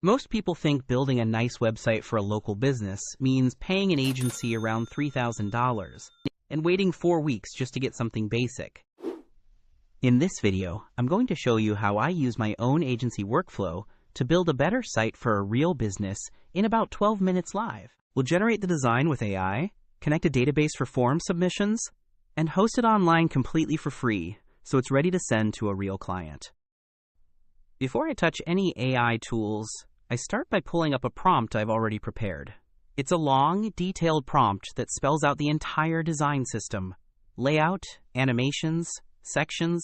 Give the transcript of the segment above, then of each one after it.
Most people think building a nice website for a local business means paying an agency around $3,000 and waiting 4 weeks just to get something basic. In this video, I'm going to show you how I use my own agency workflow to build a better site for a real business in about 12 minutes live. We'll generate the design with AI, connect a database for form submissions, and host it online completely for free so it's ready to send to a real client. Before I touch any AI tools, I start by pulling up a prompt I've already prepared. It's a long, detailed prompt that spells out the entire design system, layout, animations, sections,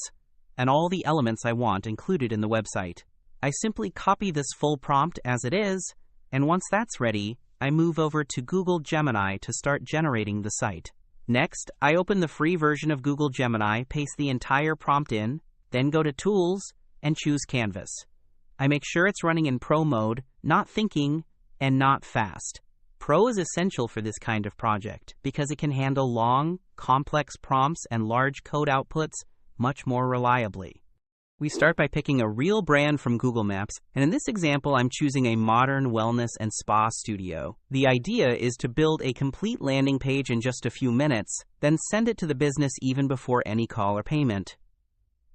and all the elements I want included in the website. I simply copy this full prompt as it is, and once that's ready, I move over to Google Gemini to start generating the site. Next, I open the free version of Google Gemini, paste the entire prompt in, then go to Tools and choose Canvas. I make sure it's running in Pro mode, not thinking, and not fast. Pro is essential for this kind of project because it can handle long, complex prompts and large code outputs much more reliably. We start by picking a real brand from Google Maps, and in this example, I'm choosing a modern wellness and spa studio. The idea is to build a complete landing page in just a few minutes, then send it to the business even before any call or payment.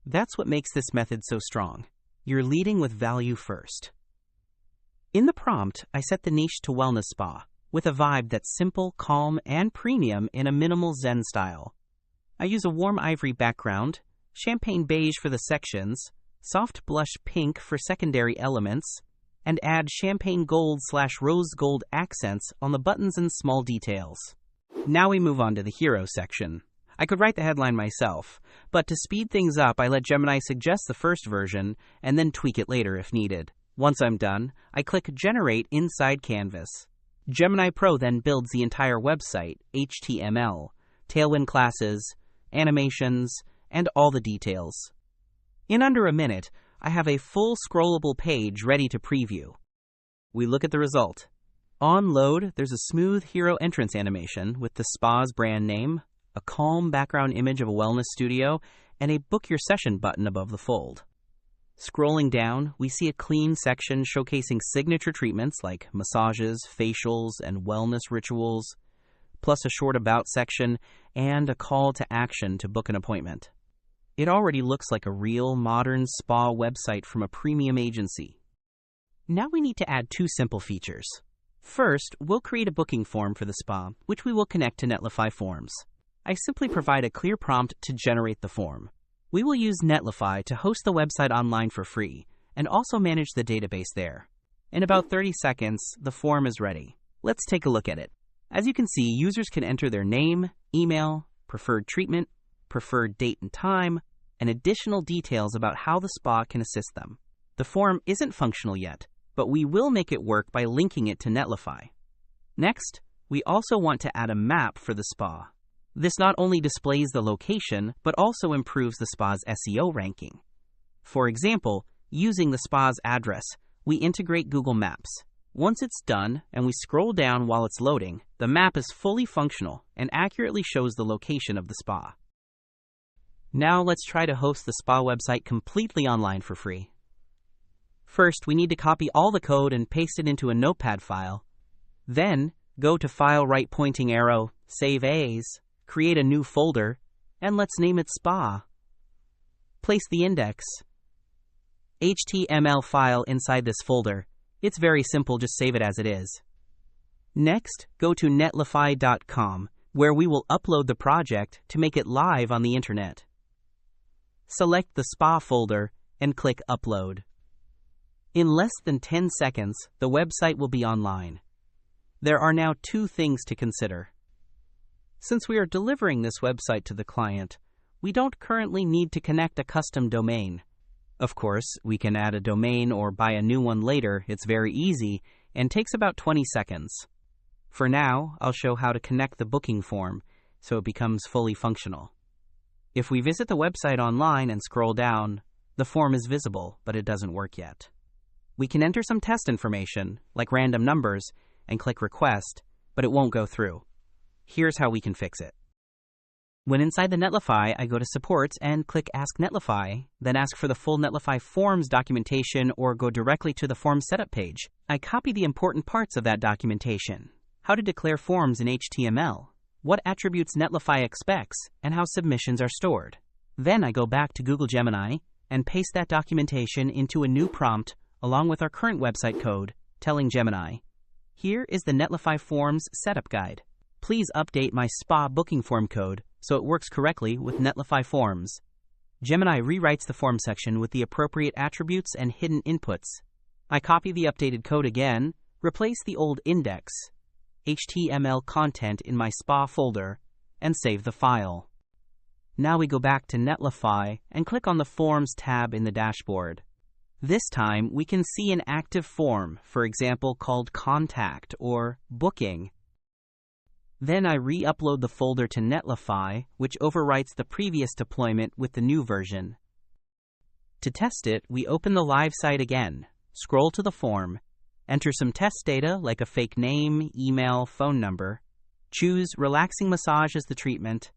That's what makes this method so strong. You're leading with value first. In the prompt, I set the niche to wellness spa, with a vibe that's simple, calm, and premium in a minimal Zen style. I use a warm ivory background, champagne beige for the sections, soft blush pink for secondary elements, and add champagne gold/rose gold accents on the buttons and small details. Now we move on to the hero section. I could write the headline myself, but to speed things up, I let Gemini suggest the first version and then tweak it later if needed. Once I'm done, I click Generate inside Canvas. Gemini Pro then builds the entire website, HTML, Tailwind classes, animations, and all the details. In under a minute, I have a full scrollable page ready to preview. We look at the result. On load, there's a smooth hero entrance animation with the spa's brand name, a calm background image of a wellness studio, and a Book Your Session button above the fold. Scrolling down, we see a clean section showcasing signature treatments like massages, facials, and wellness rituals, plus a short about section and a call to action to book an appointment. It already looks like a real, modern spa website from a premium agency. Now we need to add 2 simple features. First, we'll create a booking form for the spa, which we will connect to Netlify Forms. I simply provide a clear prompt to generate the form. We will use Netlify to host the website online for free and also manage the database there. In about 30 seconds, the form is ready. Let's take a look at it. As you can see, users can enter their name, email, preferred treatment, preferred date and time, and additional details about how the spa can assist them. The form isn't functional yet, but we will make it work by linking it to Netlify. Next, we also want to add a map for the spa. This not only displays the location, but also improves the spa's SEO ranking. For example, using the spa's address, we integrate Google Maps. Once it's done and we scroll down while it's loading, the map is fully functional and accurately shows the location of the spa. Now let's try to host the spa website completely online for free. First, we need to copy all the code and paste it into a Notepad file. Then, go to File, right pointing arrow, Save As, create a new folder, and let's name it Spa. Place the index HTML file inside this folder. It's very simple, just save it as it is. Next, go to netlify.com, where we will upload the project to make it live on the internet. Select the spa folder and click Upload. In less than 10 seconds, the website will be online. There are now 2 things to consider. Since we are delivering this website to the client, we don't currently need to connect a custom domain. Of course, we can add a domain or buy a new one later. It's very easy and takes about 20 seconds. For now, I'll show how to connect the booking form so it becomes fully functional. If we visit the website online and scroll down, the form is visible, but it doesn't work yet. We can enter some test information, like random numbers, and click Request, but it won't go through. Here's how we can fix it. When inside the Netlify, I go to Support and click Ask Netlify, then ask for the full Netlify Forms documentation or go directly to the Forms Setup page. I copy the important parts of that documentation: how to declare forms in HTML, what attributes Netlify expects, and how submissions are stored. Then I go back to Google Gemini and paste that documentation into a new prompt along with our current website code, telling Gemini, "Here is the Netlify Forms Setup Guide. Please update my SPA booking form code so it works correctly with Netlify Forms." Gemini rewrites the form section with the appropriate attributes and hidden inputs. I copy the updated code again, replace the old index, HTML content in my SPA folder, and save the file. Now we go back to Netlify and click on the Forms tab in the dashboard. This time we can see an active form, for example called Contact or Booking. Then I re-upload the folder to Netlify, which overwrites the previous deployment with the new version. To test it, we open the live site again, scroll to the form, enter some test data like a fake name, email, phone number, choose Relaxing Massage as the treatment,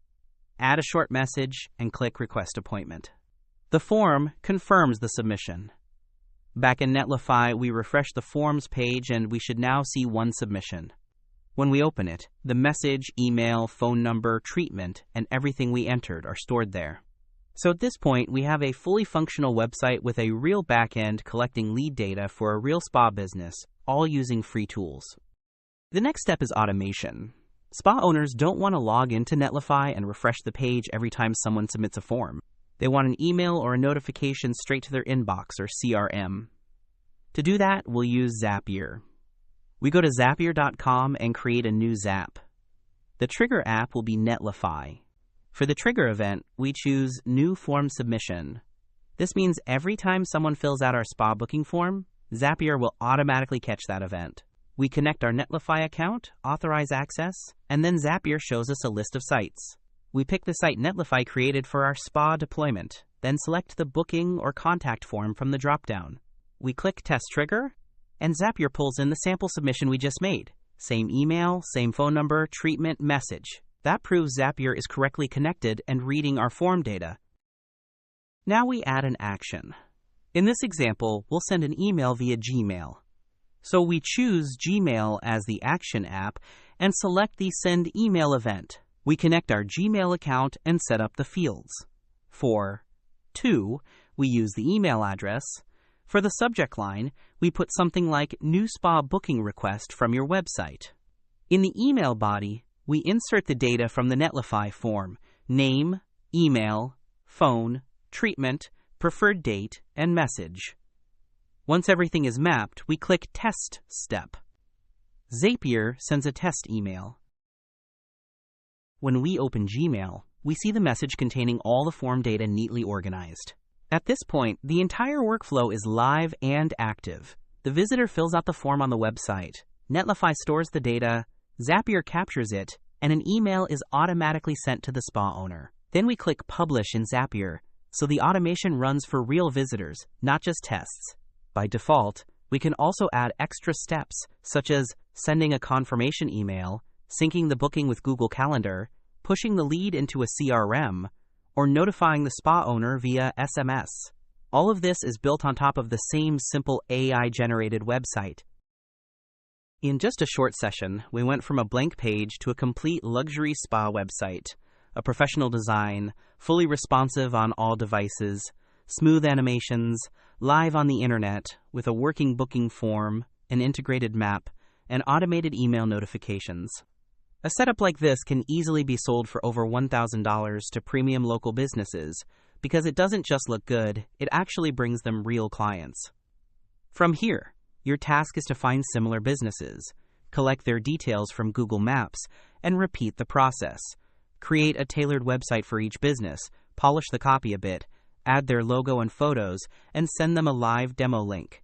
add a short message, and click Request Appointment. The form confirms the submission. Back in Netlify, we refresh the Forms page and we should now see one submission. When we open it, the message, email, phone number, treatment, and everything we entered are stored there. So at this point, we have a fully functional website with a real backend collecting lead data for a real spa business, all using free tools. The next step is automation. Spa owners don't want to log into Netlify and refresh the page every time someone submits a form. They want an email or a notification straight to their inbox or CRM. To do that, we'll use Zapier. We go to Zapier.com and create a new Zap. The trigger app will be Netlify. For the trigger event, we choose New Form Submission. This means every time someone fills out our spa booking form, Zapier will automatically catch that event. We connect our Netlify account, authorize access, and then Zapier shows us a list of sites. We pick the site Netlify created for our spa deployment, then select the booking or contact form from the dropdown. We click Test Trigger, and Zapier pulls in the sample submission we just made. Same email, same phone number, treatment, message. That proves Zapier is correctly connected and reading our form data. Now we add an action. In this example, we'll send an email via Gmail. So we choose Gmail as the action app and select the Send Email event. We connect our Gmail account and set up the fields. For to, we use the email address. For the subject line, we put something like New Spa Booking Request from your website. In the email body, we insert the data from the Netlify form: name, email, phone, treatment, preferred date, and message. Once everything is mapped, we click Test Step. Zapier sends a test email. When we open Gmail, we see the message containing all the form data neatly organized. At this point, the entire workflow is live and active. The visitor fills out the form on the website, Netlify stores the data, Zapier captures it, and an email is automatically sent to the spa owner. Then we click Publish in Zapier, so the automation runs for real visitors, not just tests. By default, we can also add extra steps, such as sending a confirmation email, syncing the booking with Google Calendar, pushing the lead into a CRM, or notifying the spa owner via SMS. All of this is built on top of the same simple AI-generated website. In just a short session, we went from a blank page to a complete luxury spa website, a professional design, fully responsive on all devices, smooth animations, live on the internet, with a working booking form, an integrated map, and automated email notifications. A setup like this can easily be sold for over $1,000 to premium local businesses because it doesn't just look good, it actually brings them real clients. From here, your task is to find similar businesses, collect their details from Google Maps, and repeat the process. Create a tailored website for each business, polish the copy a bit, add their logo and photos, and send them a live demo link.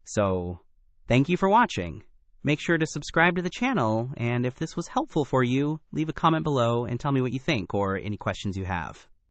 So, thank you for watching. Make sure to subscribe to the channel, and if this was helpful for you, leave a comment below and tell me what you think or any questions you have.